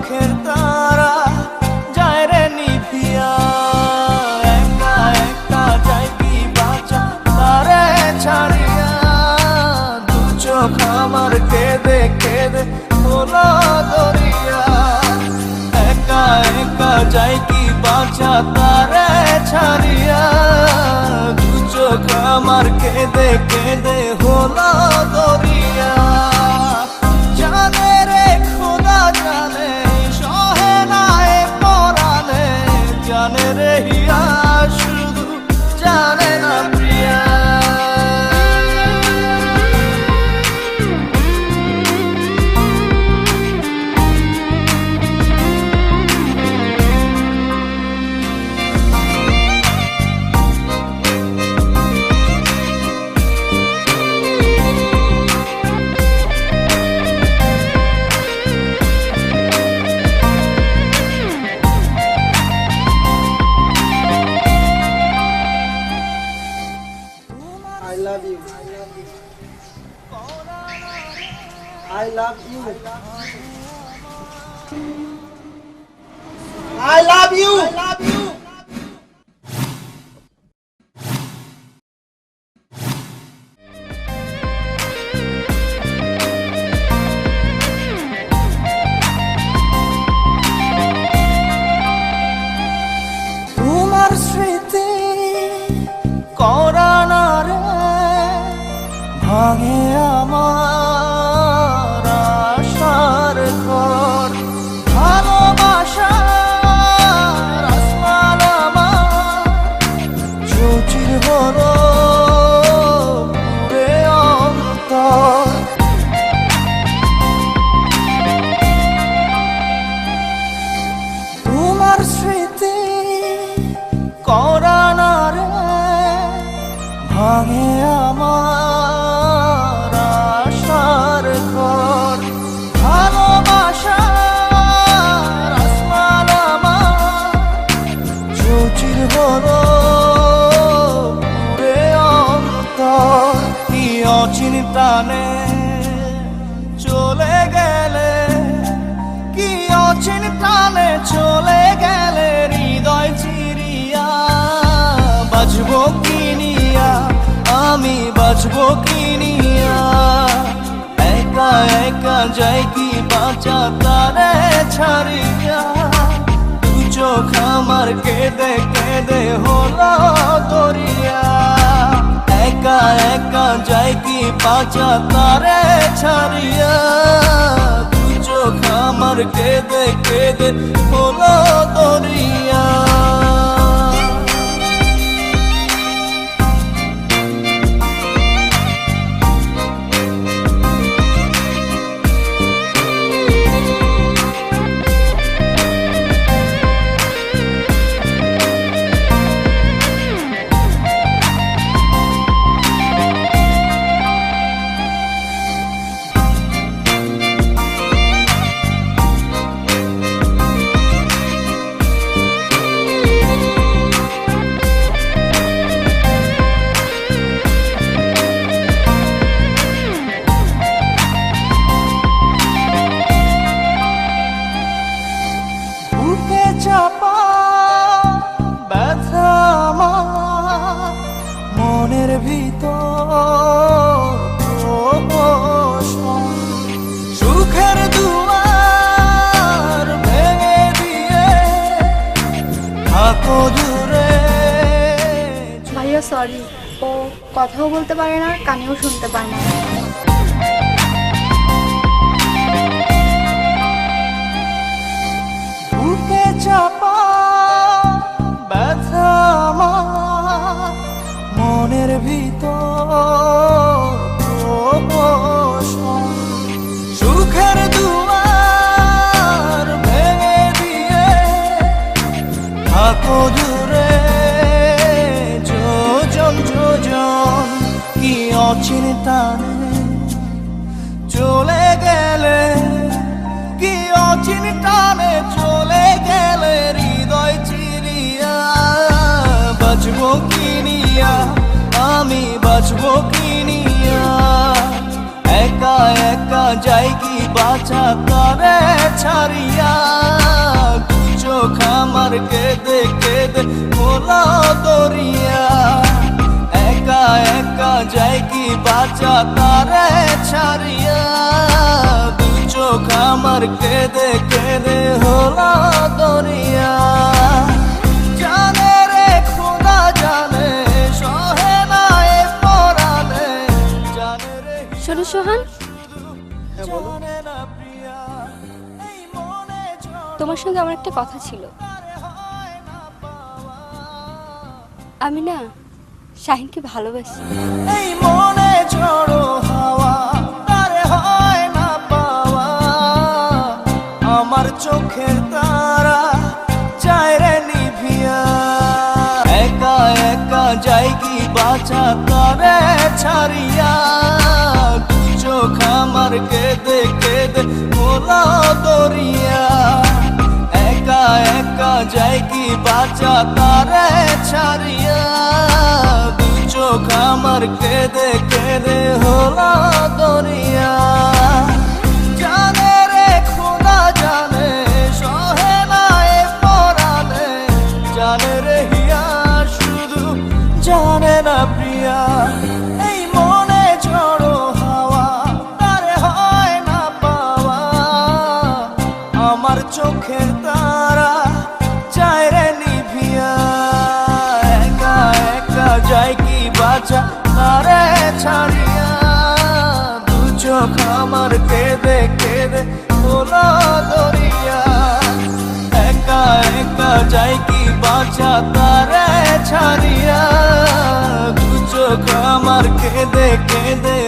চোখের তারা যায় রে নিভিয়া, একা একা যাই কি বাঁচা তারে ছাড়িয়া। দু চোখ আমার কেঁদে কেঁদে হলো দরিয়া, একা একা যাই কি বাঁচা তারে ছাড়িয়া। দু চোখ আমার কেঁদে কেঁদে হলো দরিয়া। জানে রে খোদা জানে, সহে না এ পরাণে, জানে রে হিয়া শুধু জানে না প্রিয়া। I love you. I love you. I love you. I love you. তোমার স্মৃতি করা না রে ভাঙে আমার আশার ঘর। ভালোবাসার আসমান আমার চৌচির হলো পুরে অন্তর। তোমার স্মৃতি করা না রে ভাঙে আমার আশার ঘর। ভালোবাসার আসমান আমার চৌচির হলো পুরে অন্তর। কি অচিন প্রাণে চলে গেলে, কি অচিন প্রাণে চলে গেলে হৃদয় চিরিয়া। বাজবো কিনিয়া আমি, বাজবো কিনিয়া, একা একা যাই কি বাঁচা তারে ছাড়িয়া। দু চোখ আমার কেঁদে কেঁদে হলো দরিয়া, একা একা যাই কি বাঁচা তারে ছাড়িয়া। দু চোখ আমার কেঁদে কেঁদে হলো দরিয়া। বুকে চাপা ব্যথা আমার মনের ভিতর প্রহসন। সুখের দুয়ার ভেঙে দিয়ে থাকো দূরে। ভাইয়া সরি, ও কথাও বলতে পারে না, কানেও শুনতে পায় না। বুকে চাপা ব্যথা আমার মনের ভিতর প্রহসন। সুখের দুয়ার ভেঙে দিয়ে থাকো দূরে যোজন যোজন। কি অচিন টানে চলে গেলে, কি অচিন টানে চলে গেলে হৃদয় চিরিয়া। বাজবো কিনিয়া আমি, বাজবো কিনিয়া, এক একা একা যাই কি বাঁচা তারে ছাড়িয়া, দু চোখ আমার কেঁদে কেঁদে মোলা দরিয়া। একা একা যাই কি বাঁচা তারে ছাড়িয়া, দু চোখ আমার কেঁদে কেঁদে হোলা দরিয়া। জানে রে খোদা জানে, সহে না এ পরাণে, জানে রে শোনো সোহান, হ্যাঁ বলো। জানে না প্রিয়া, এই মনে ঝড় তোমার সঙ্গে আমার একটা কথা ছিল। হয় না পাওয়া। আমি না শাহিনকে ভালোবাসি। এই মনে ঝড়ো হাওয়া তারে হয় না পাওয়া, আমার চোখের তারা চায় রে নিভিয়া। একা একা যাই কি বাঁচা তারে ছাড়িয়া, দু চোখ আমার কেঁদে কেঁদে মোলা দরিয়া। একা একা যাই কি বাঁচা তারে ছাড়িয়া, দু চোখ আমার কেঁদে কেঁদে হোলা দরিয়া। জানে রে খোদা জানে, সহে না এ পরাণে, জানে রে হিয়া শুধু জানে না প্রিয়া। এই মনে ঝড়ো হাওয়া তারে হয় না পাওয়া, আমার চোখের তারা চায় রে নিভিয়া। একা একা যাই কি বাঁচা তারে ছাড়িয়া, দু চোখ আমার কেঁদে কেঁদে হোলা দরিয়া। একা একা যাই কি বাঁচা তারে ছাড়িয়া, দু চোখ আমার কেঁদে কেঁদে